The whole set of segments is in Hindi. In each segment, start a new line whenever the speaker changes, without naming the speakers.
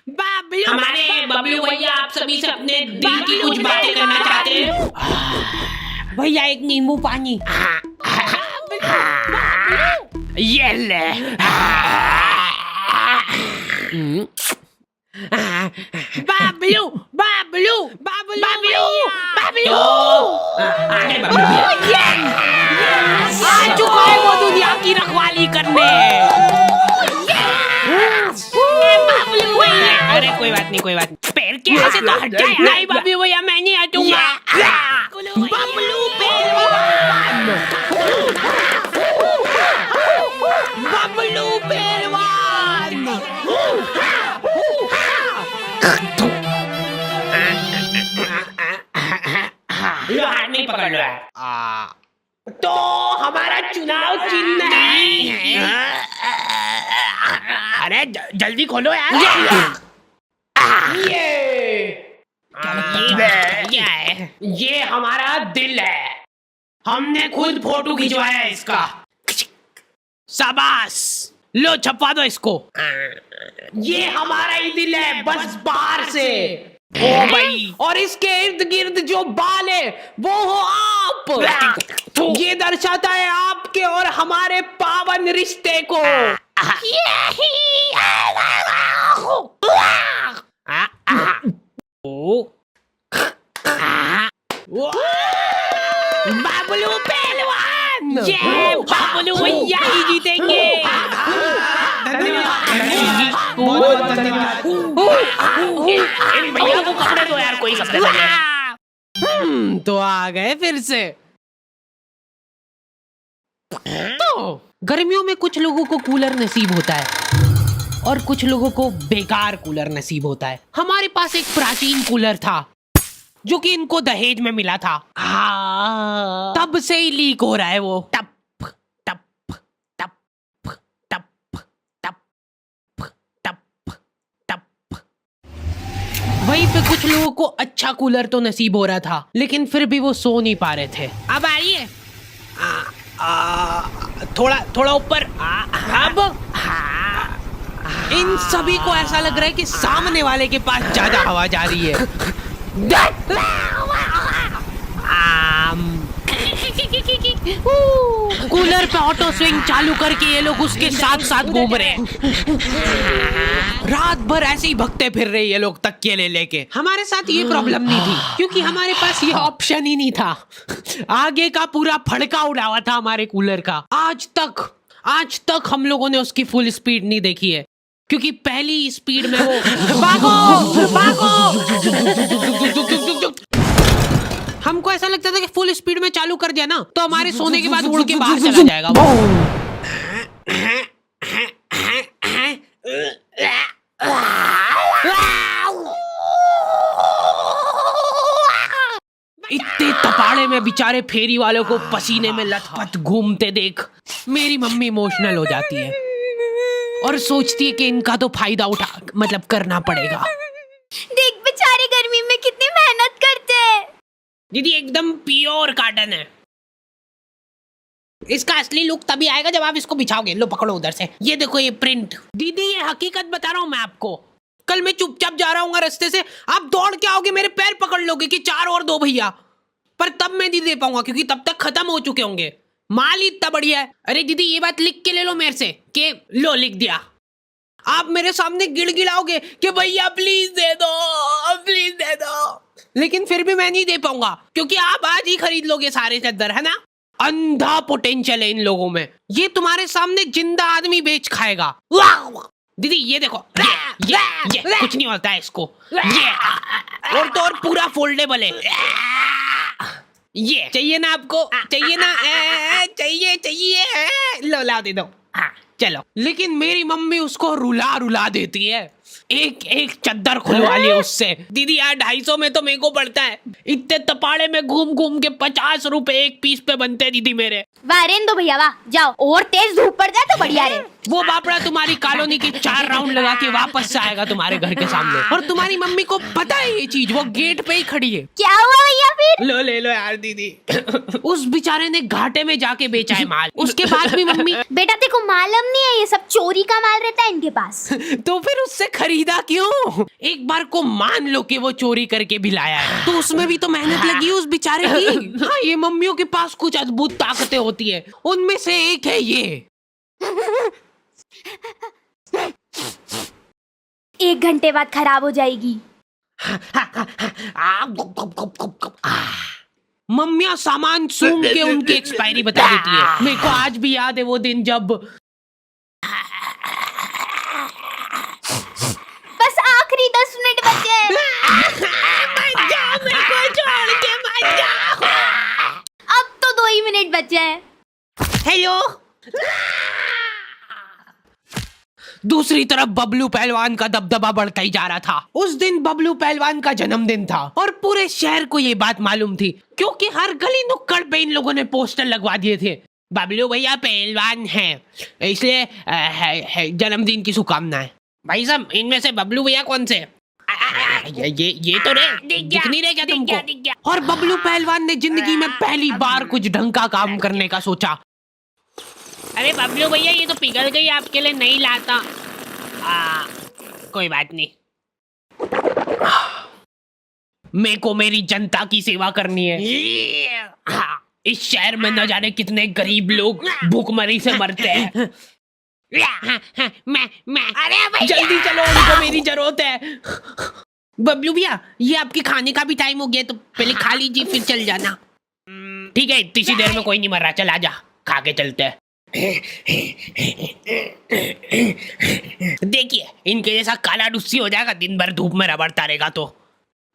हमारे बबलू भैया आप सभी से अपने दिल की कुछ बातें करना चाहते हैं।
भैया एक नींबू पानी।
ये ले।
बाबलू बाबलू बाबलू बाबलू बाबलू
आगे बबलू भैया।
आ चुका है वो दुनिया की रखवाली करने। बाबलू भैया,
अरे कोई बात नहीं, कोई बात नहीं।
पैर के ऐसे तो हट जाए। नहीं बाबलू भैया मैं नहीं हटूंगा। बाबलू पहलवान, बाबलू पहलवान।
लो हाथ नहीं पकड़ लो यार।
तो हमारा चुनाव चिन्ह है। अरे जल्दी खोलो यार।
क्या है? ये हमारा दिल है, हमने खुद फोटो खिंचवाया है इसका।
शाबाश, लो छपवा दो इसको।
ये हमारा ही दिल है, बस बाहर से।
ओ भाई, और इसके इर्द गिर्द जो बाल है वो हो आप। ये दर्शाता है आपके और हमारे पावन रिश्ते को। बाबलू पहलवान, ये बाबलू भैया ही जीतेंगे।
बहुत धन्यवाद। इन भैया को कपड़े दो यार, कोई कपड़े दो।
तो आ गए फिर से। तो गर्मियों में कुछ लोगों को कूलर नसीब होता है और कुछ लोगों को बेकार कूलर नसीब होता है। हमारे पास एक प्राचीन कूलर था जो कि इनको दहेज में मिला था। तब से ही लीक हो रहा है वो। टप टप टप टप टप टप टप। वहीं पे कुछ लोगों को अच्छा कूलर तो नसीब हो रहा था, लेकिन फिर भी वो सो नहीं पा रहे थे। अब आइए थोड़ा थोड़ा ऊपर। अब इन सभी को ऐसा लग रहा है कि सामने वाले के पास ज्यादा हवा जा रही है। कूलर पे ऑटो स्विंग चालू करके ये लोग उसके साथ साथ घूम रहे हैं। रात भर ऐसे ही भगते फिर रहे ये लोग तकिए ले लेके। हमारे साथ ये प्रॉब्लम नहीं थी क्योंकि हमारे पास ये ऑप्शन ही नहीं था। आगे का पूरा फड़का उड़ा हुआ था हमारे कूलर का। आज तक हम लोगों ने उसकी फुल स्पीड नहीं देखी है क्योंकि पहली स्पीड में वो भागो। हमको ऐसा लगता था कि फुल स्पीड में चालू कर दिया ना तो हमारे सोने के बाद उड़ के बाहर चला जाएगा वो। इतने तपाड़े में बेचारे फेरी वालों को पसीने में लथपथ घूमते देख मेरी मम्मी इमोशनल हो जाती है और सोचती है कि इनका तो फायदा करना पड़ेगा।
देख बेचारे गर्मी में कितनी मेहनत करते हैं।
दीदी एकदम प्योर कॉटन है। इसका असली लुक तभी आएगा जब आप इसको बिछाओगे। लो पकड़ो उधर से, ये देखो ये प्रिंट। दीदी ये हकीकत बता रहा हूँ मैं आपको। कल मैं चुपचाप जा रहा हूँ रास्ते से, आप दौड़ के आओगे मेरे पैर पकड़ लोगे कि 4 और 2 भैया, पर तब मैं नहीं दे पाऊंगा क्योंकि तब तक खत्म हो चुके होंगे। माल ही इतना बढ़िया है। अरे दीदी ये बात लिख के ले लो मेरे से कि लो लिख दिया। आप मेरे सामने गिड़गिड़ाओगे कि भैया प्लीज दे दो, प्लीज दे दो, लेकिन फिर भी मैं नहीं दे पाऊंगा क्योंकि आप आज ही खरीद लोगे सारे चद्दर, है ना। अंधा पोटेंशियल है इन लोगों में। ये तुम्हारे सामने जिंदा आदमी बेच खाएगा। दीदी ये देखो, ये कुछ नहीं होता है इसको। ये और तो और पूरा फोल्डेबल है। ये चाहिए ना आपको? चाहिए ना? चाहिए लो ला दे दो। चलो। लेकिन मेरी मम्मी उसको रुला देती है। एक चद्दर खुलवा लिया उससे। दीदी यार 250 में तो मेरे को पड़ता है। इतने तपाड़े में घूम के 50 रुपए एक पीस पे बनते हैं दीदी मेरे।
वाह रेन दो भैया वाह, जाओ और तेज धूप पड़ जाए तो बढ़िया रहे।
वो बापड़ा तुम्हारी कॉलोनी के 4 राउंड लगा के वापस से आएगा तुम्हारे घर के सामने। और तुम्हारी मम्मी को पता है ये चीज, वो गेट पे ही खड़ी है।
क्या हुआ भैया फिर?
लो ले लो यार दीदी। उस बेचारे ने घाटे में जाके बेचा है माल। उसके बाद भी मम्मी
बेटा तेरे को मालूम नहीं है ये सब चोरी का माल रहता है इनके पास।
तो फिर उससे खरीदा क्यों? एक बार को मान लो कि वो चोरी करके भी लाया है, तो उसमें भी तो मेहनत लगी है उस बेचारे की। हाँ, ये मम्मियों के पास कुछ अद्भुत ताकतें होती है, उनमें से एक है ये।
1 घंटे बाद खराब हो जाएगी।
मम्मियाँ सामान सूंघ के उनकी एक्सपायरी बता देती है। मेरे को आज भी याद है वो दिन जब
बस आखिरी 10 मिनट बचे हैं। अब तो 2 ही मिनट बचे हैं।
हेलो। दूसरी तरफ बबलू पहलवान का दबदबा बढ़ता ही जा रहा था। उस दिन बबलू पहलवान का जन्मदिन था और पूरे शहर को ये बात मालूम थी, क्योंकि हर गली नुक्कड़ पे इन लोगों ने पोस्टर लगवा दिए थे, बबलू भैया पहलवान हैं, इसलिए जन्मदिन की शुभकामनाएं। भाई साहब, इनमें से बबलू भैया कौन से? ये तो दिख नहीं रहे क्या तुमको? और बबलू पहलवान ने जिंदगी में पहली बार कुछ ढंग का काम करने का सोचा।
अरे बबलू भैया, ये तो पिघल गई, आपके लिए नहीं लाता। कोई बात नहीं।
मेरे को मेरी जनता की सेवा करनी है। इस शहर में न जाने कितने गरीब लोग भूखमरी से मरते हैं। मैं
अरे भैया,
जल्दी चलो, उनको मेरी जरूरत है। बबलू भैया, ये आपके खाने का भी टाइम हो गया, तो पहले खा लीजिए फिर चल जाना।
ठीक है, इतनी देर में कोई नहीं मर रहा, चल आजा, खा के चलते हैं। देखिए, इनके जैसा काला डुस्सी हो जाएगा, दिन भर धूप में रबड़ता रहेगा। तो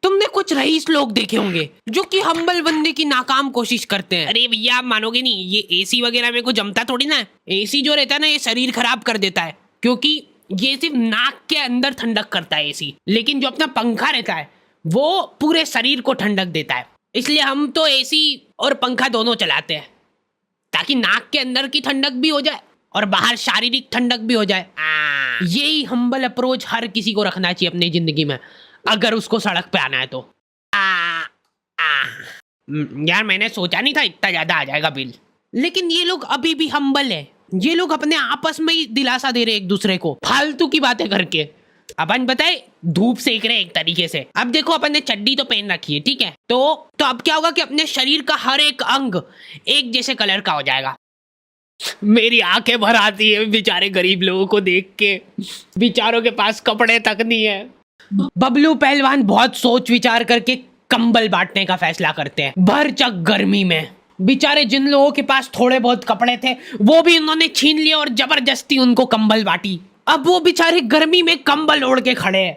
तुमने कुछ रईस लोग देखे होंगे जो कि हम्बल बनने की नाकाम कोशिश करते हैं।
अरे भैया, आप मानोगे नहीं, ये एसी वगैरह में को जमता थोड़ी ना है।
एसी जो रहता है ना, ये शरीर खराब कर देता है, क्योंकि ये सिर्फ नाक के अंदर ठंडक करता है एसी, लेकिन जो अपना पंखा रहता है वो पूरे शरीर को ठंडक देता है। इसलिए हम तो एसी और पंखा दोनों चलाते हैं, ताकि नाक के अंदर की ठंडक भी हो जाए और बाहर शारीरिक ठंडक भी हो जाए। यही हम्बल अप्रोच हर किसी को रखना चाहिए अपनी जिंदगी में, अगर उसको सड़क पे आना है तो।
यार, मैंने सोचा नहीं था इतना ज्यादा आ जाएगा बिल।
लेकिन ये लोग अभी भी हम्बल है, ये लोग अपने आपस में ही दिलासा दे रहे एक दूसरे को फालतू की बातें करके।
अपन बताए धूप सेक रहे एक तरीके से।
अब देखो, अपन ने चड्डी तो पहन रखी है, ठीक है, तो अब क्या होगा कि अपने शरीर का हर एक अंग एक जैसे कलर का हो जाएगा।
मेरी आंखें भर आती है बेचारे गरीब लोगों को देख के, बेचारों के पास कपड़े तक नहीं है।
बबलू पहलवान बहुत सोच विचार करके कंबल बांटने का फैसला करते हैं भरचक गर्मी में। बेचारे जिन लोगों के पास थोड़े बहुत कपड़े थे वो भी उन्होंने छीन लिए और जबरदस्ती उनको कंबल बांटी। अब वो बेचारे गर्मी में कंबल ओढ़ के खड़े हैं।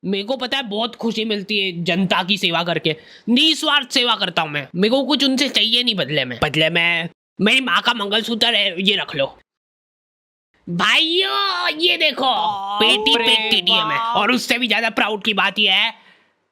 मेरे को पता है बहुत खुशी मिलती है जनता की सेवा करके, निस्वार्थ सेवा करता हूँ मैं। मेरे को कुछ उनसे चाहिए नहीं बदले में मेरी माँ का मंगलसूत्र है, ये रख लो भाइयों। ये देखो, पेटी पे केटीएम है, और उससे भी ज्यादा प्राउड की बात यह है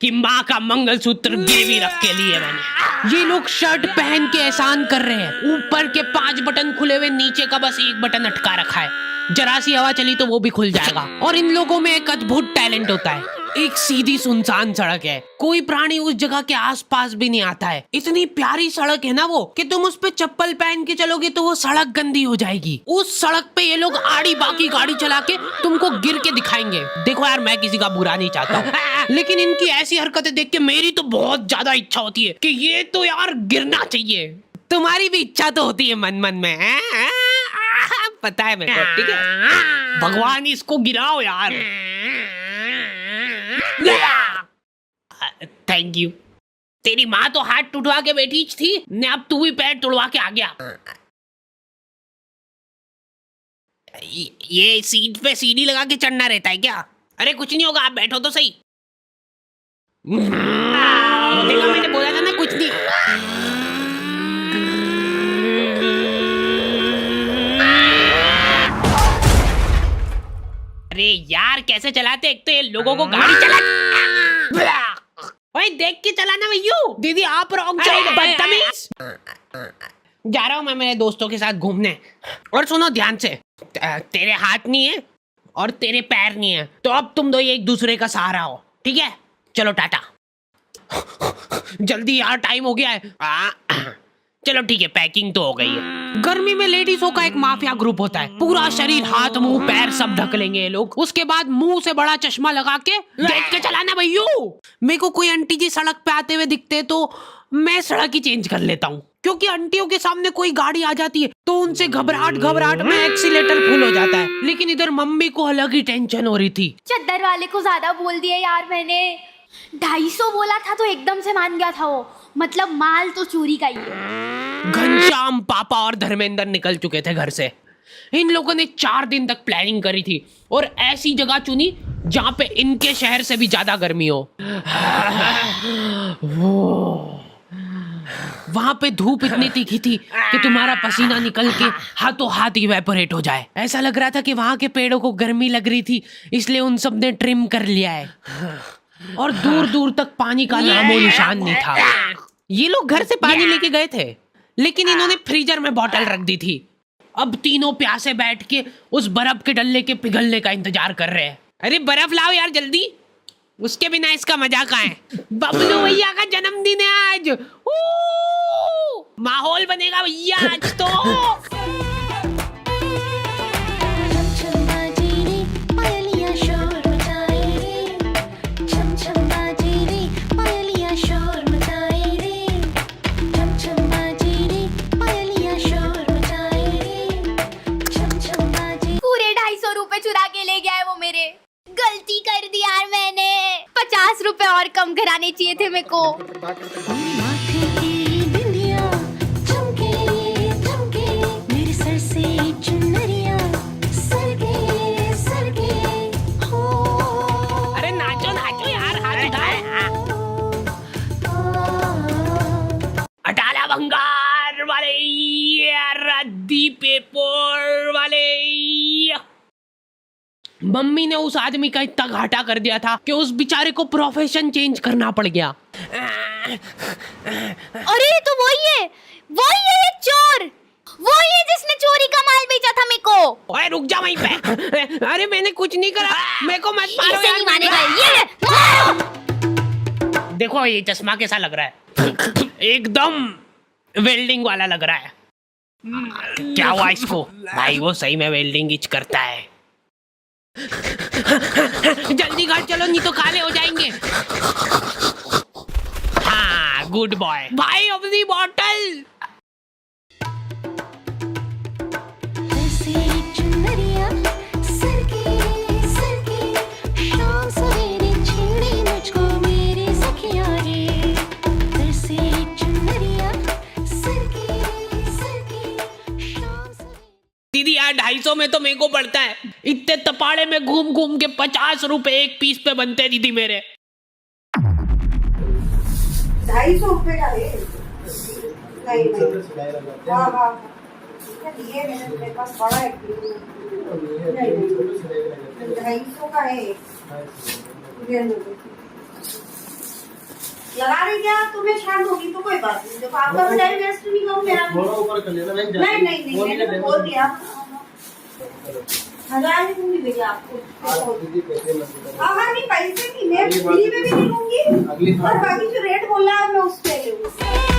कि माँ का मंगलसूत्र गिरवी रख के लिए मैंने।
ये लोग शर्ट पहन के एहसान कर रहे हैं, ऊपर के 5 बटन खुले हुए, नीचे का बस 1 बटन अटका रखा है। जरा सी हवा चली तो वो भी खुल जाएगा। और इन लोगों में एक अद्भुत टैलेंट होता है। एक सीधी सुनसान सड़क है, कोई प्राणी उस जगह के आसपास भी नहीं आता है। इतनी प्यारी सड़क है ना वो, कि तुम उस पे चप्पल पहन के चलोगे तो वो सड़क गंदी हो जाएगी। उस सड़क पे ये लोग आड़ी बाकी गाड़ी चला के तुमको गिर के दिखाएंगे। देखो यार, मैं किसी का बुरा नहीं चाहता हूँ, लेकिन इनकी ऐसी हरकतें देख के मेरी तो बहुत ज्यादा इच्छा होती है कि ये तो यार गिरना चाहिए। तुम्हारी भी इच्छा तो होती है मन मन में, पता है मेरे को, ठीक है।
भगवान इसको गिराओ यार। Thank you. तेरी माँ तो हाथ टूटवा के बैठी थी ने, अब तू भी पैर तोड़वा के आ गया। ये सीट पे सीढ़ी लगा के चढ़ना रहता है क्या? अरे कुछ नहीं होगा, आप बैठो तो सही।
देखा, मैंने बोला था ना कुछ नहीं।
अरे यार, कैसे चलाते? एक तो ये लोगों को गाड़ी चला।
ओए, देख के चलाना भैया। दीदी आप रॉन्ग साइड, बदतमीज। जा रहा हूँ मैं मेरे दोस्तों के साथ घूमने। और सुनो ध्यान से,
तेरे हाथ नहीं है
और तेरे पैर नहीं है, तो अब तुम दो एक दूसरे का सहारा हो, ठीक है? चलो टाटा। जल्दी यार, टाइम हो गया है।
चलो ठीक है, पैकिंग तो हो गई है।
गर्मी में लेडीजों का एक माफिया ग्रुप होता है, पूरा शरीर, हाथ, मुंह, पैर सब ढक लेंगे ये लोग। उसके बाद मुंह से बड़ा चश्मा लगा के देख के चलाना भैया। मेरे को कोई आंटी जी सड़क पे आते हुए दिखते तो मैं सड़क ही चेंज कर लेता हूँ, क्योंकि आंटियों के सामने कोई गाड़ी आ जाती है तो उनसे घबराहट में एक्सीलेटर फुल हो जाता है। लेकिन इधर मम्मी को अलग ही टेंशन हो रही थी।
चद्दर वाले को ज्यादा बोल दिया यार मैंने। 250 बोला था तो एकदम से मान गया था वो, मतलब माल तो चोरी का ही है।
घनश्याम, पापा और धर्मेंद्र निकल चुके थे घर से।
इन लोगों ने 4 दिन तक प्लानिंग करी थी और ऐसी जगह चुनी जहाँ पे इनके शहर से भी ज्यादा गर्मी हो। वहां पे धूप इतनी तीखी थी कि तुम्हारा पसीना निकल के हाथों हाथ इवेपोरेट हो जाए। ऐसा लग रहा था कि वहां के पेड़ों को गर्मी लग रही थी, इसलिए उन सब ने ट्रिम कर लिया है और दूर दूर तक पानी का नामो निशान नहीं था। ये लोग घर से पानी लेके गए थे, लेकिन इन्होंने फ्रीजर में बोतल रख दी थी। अब तीनों प्यासे बैठ के उस बर्फ के डल्ले के पिघलने का इंतजार कर रहे हैं। अरे बर्फ लाओ यार जल्दी, उसके बिना इसका मजा कहाँ है। बबलू भैया का जन्मदिन है आज, माहौल बनेगा भैया आज तो।
पूरे 250 रुपए चुरा के ले गया है वो मेरे। गलती कर दी यार मैंने, 50 रुपए और कम कराने चाहिए थे मेरे को।
अरे नाचो नाचो यार, हाथ उठाओ। अटाला भंगार वाले, रद्दी पेपर वाले।
मम्मी ने उस आदमी का इतना घाटा कर दिया था कि उस बेचारे को प्रोफेशन चेंज करना पड़ गया।
अरे तो वही है ये चोर, वही है जिसने चोरी का माल बेचा था मेरे को।
ओए रुक जा वहीं पे। अरे मैंने कुछ नहीं करा, मेरे को मत मारो
ऐसे
यार।
नहीं मानेगा ये ले, मारो।
देखो ये चश्मा कैसा लग रहा है, एकदम वेल्डिंग वाला लग रहा है। क्या हुआ इसको? भाई वो सही में वेल्डिंग इच करता है।
जल्दी घर चलो, नहीं तो काले हो जाएंगे।
हाँ गुड बॉय।
भाई अपनी बॉटल।
दीदी यार 250 में तो मेरे को पड़ता है।
इतने तपाड़े में घूम घूम के 50 रुपए एक पीस पे बनते दीदी मेरे।
250 रुपए का है। नहीं हाँ हाँ ये मेरे पास बड़ा है। नहीं 250 का है। लगा रही क्या तुम्हें छान होगी तो कोई बात नहीं, देखो आपका भी टाइम वेस्ट नहीं करूँ मेरा। नहीं मैंने तो बोल दिया 1000 ही दूंगी भैया आपको। हाँ नहीं पैसे नहीं, मैं फ्री में भी नहीं लूंगी और बाकी जो रेट बोला है मैं उस पे लूंगी।